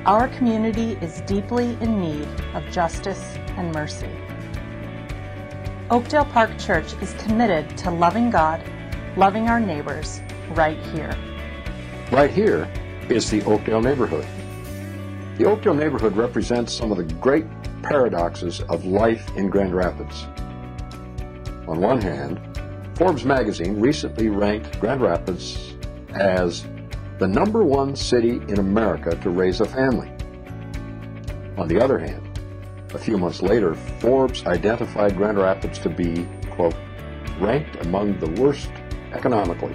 Our community is deeply in need of justice and mercy. Oakdale Park Church is committed to loving God, loving our neighbors, right here. Right here is the Oakdale neighborhood. The Oakdale neighborhood represents some of the great paradoxes of life in Grand Rapids. On one hand, Forbes magazine recently ranked Grand Rapids as the #1 city in America to raise a family. On the other hand, a few months later, Forbes identified Grand Rapids to be, quote, ranked among the worst economically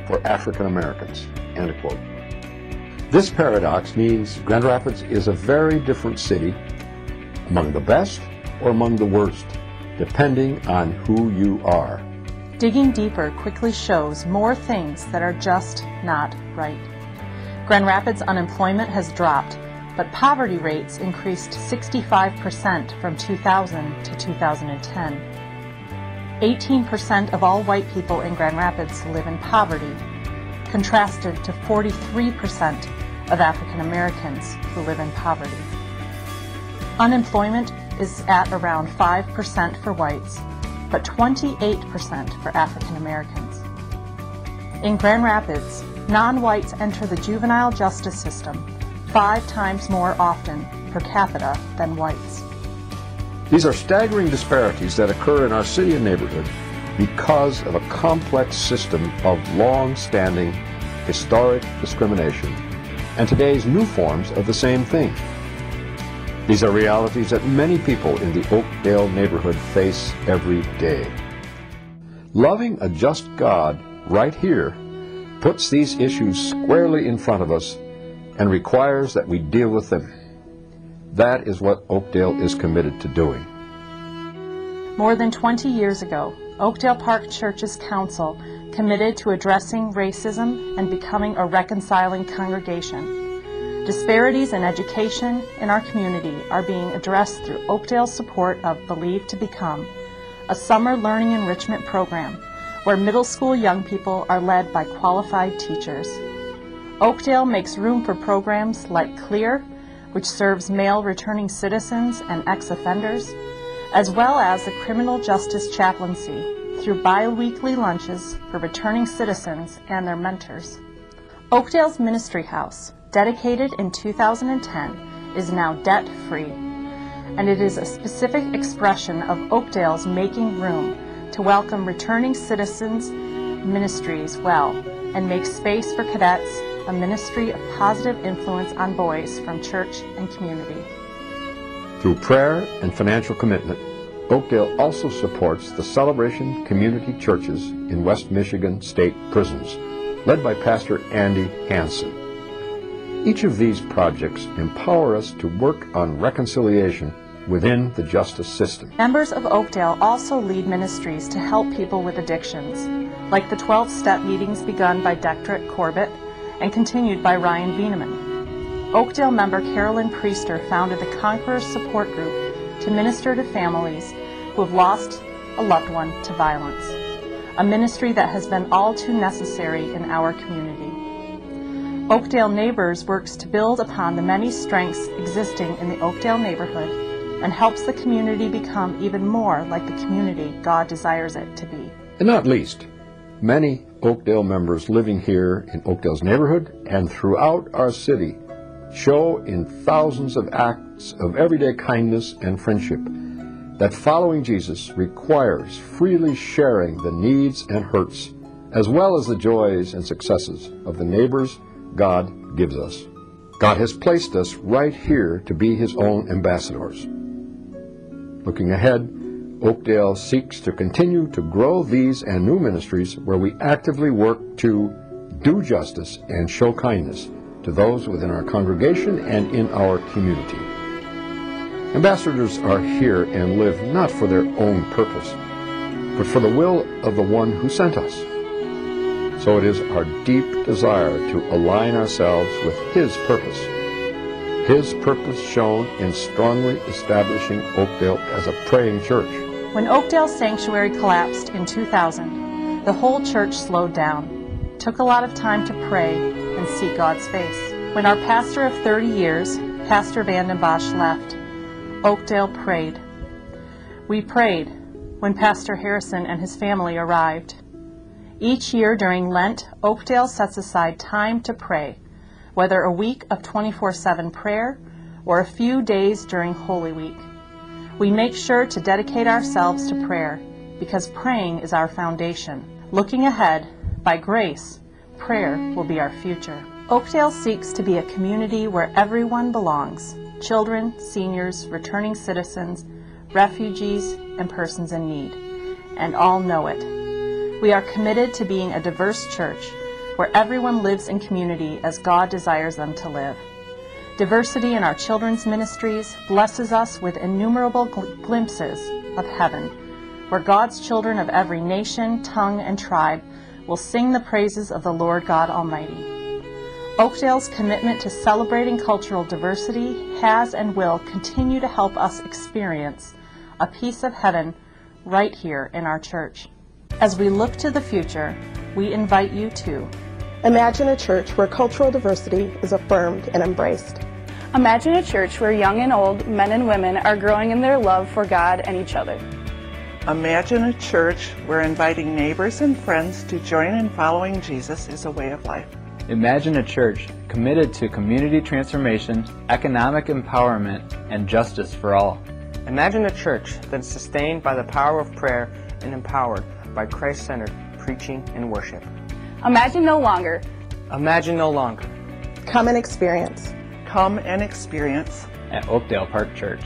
for African Americans, end quote. This paradox means Grand Rapids is a very different city, among the best or among the worst, depending on who you are. Digging deeper quickly shows more things that are just not right. Grand Rapids unemployment has dropped, but poverty rates increased 65% from 2000 to 2010. 18% of all white people in Grand Rapids live in poverty, contrasted to 43% of African Americans who live in poverty. Unemployment is at around 5% for whites, but 28% for African Americans. In Grand Rapids, non-whites enter the juvenile justice system 5 times more often per capita than whites. These are staggering disparities that occur in our city and neighborhood because of a complex system of long-standing historic discrimination and today's new forms of the same thing. These are realities that many people in the Oakdale neighborhood face every day. Loving a just God right here puts these issues squarely in front of us and requires that we deal with them. That is what Oakdale is committed to doing. More than 20 years ago, Oakdale Park Church's council committed to addressing racism and becoming a reconciling congregation. Disparities in education in our community are being addressed through Oakdale's support of Believe to Become, a summer learning enrichment program where middle school young people are led by qualified teachers. Oakdale makes room for programs like CLEAR, which serves male returning citizens and ex-offenders, as well as the criminal justice chaplaincy through bi-weekly lunches for returning citizens and their mentors. Oakdale's Ministry House, dedicated in 2010, is now debt-free, and it is a specific expression of Oakdale's making room to welcome returning citizens' ministries well and make space for cadets, a ministry of positive influence on boys from church and community. Through prayer and financial commitment, Oakdale also supports the Celebration Community Churches in West Michigan State Prisons, led by Pastor Andy Hansen. Each of these projects empower us to work on reconciliation within the justice system. Members of Oakdale also lead ministries to help people with addictions, like the 12-step meetings begun by Dectret Corbett and continued by Ryan Wieneman. Oakdale member Carolyn Priester founded the Conquerors Support Group to minister to families who have lost a loved one to violence, a ministry that has been all too necessary in our community. Oakdale Neighbors works to build upon the many strengths existing in the Oakdale neighborhood and helps the community become even more like the community God desires it to be. And not least, many Oakdale members living here in Oakdale's neighborhood and throughout our city show in thousands of acts of everyday kindness and friendship that following Jesus requires freely sharing the needs and hurts as well as the joys and successes of the neighbors God gives us. God has placed us right here to be His own ambassadors. Looking ahead, Oakdale seeks to continue to grow these and new ministries where we actively work to do justice and show kindness to those within our congregation and in our community. Ambassadors are here and live not for their own purpose, but for the will of the one who sent us. So it is our deep desire to align ourselves with His purpose shown in strongly establishing Oakdale as a praying church. When Oakdale Sanctuary collapsed in 2000, the whole church slowed down, took a lot of time to pray and seek God's face. When our pastor of 30 years, Pastor Vanden Bosch left, Oakdale prayed. We prayed when Pastor Harrison and his family arrived. Each year during Lent, Oakdale sets aside time to pray, whether a week of 24/7 prayer or a few days during Holy Week. We make sure to dedicate ourselves to prayer because praying is our foundation. Looking ahead, by grace, prayer will be our future. Oakdale seeks to be a community where everyone belongs: children, seniors, returning citizens, refugees, and persons in need, and all know it. We are committed to being a diverse church where everyone lives in community as God desires them to live. Diversity in our children's ministries blesses us with innumerable glimpses of heaven, where God's children of every nation, tongue, and tribe will sing the praises of the Lord God Almighty. Oakdale's commitment to celebrating cultural diversity has and will continue to help us experience a piece of heaven right here in our church. As we look to the future, we invite you to imagine a church where cultural diversity is affirmed and embraced. Imagine a church where young and old, men and women are growing in their love for God and each other. Imagine a church where inviting neighbors and friends to join in following Jesus is a way of life. Imagine a church committed to community transformation, economic empowerment, and justice for all. Imagine a church that's sustained by the power of prayer and empowered by Christ-centered preaching and worship. Imagine no longer. Imagine no longer. Come and experience. Come and experience At Oakdale Park Church.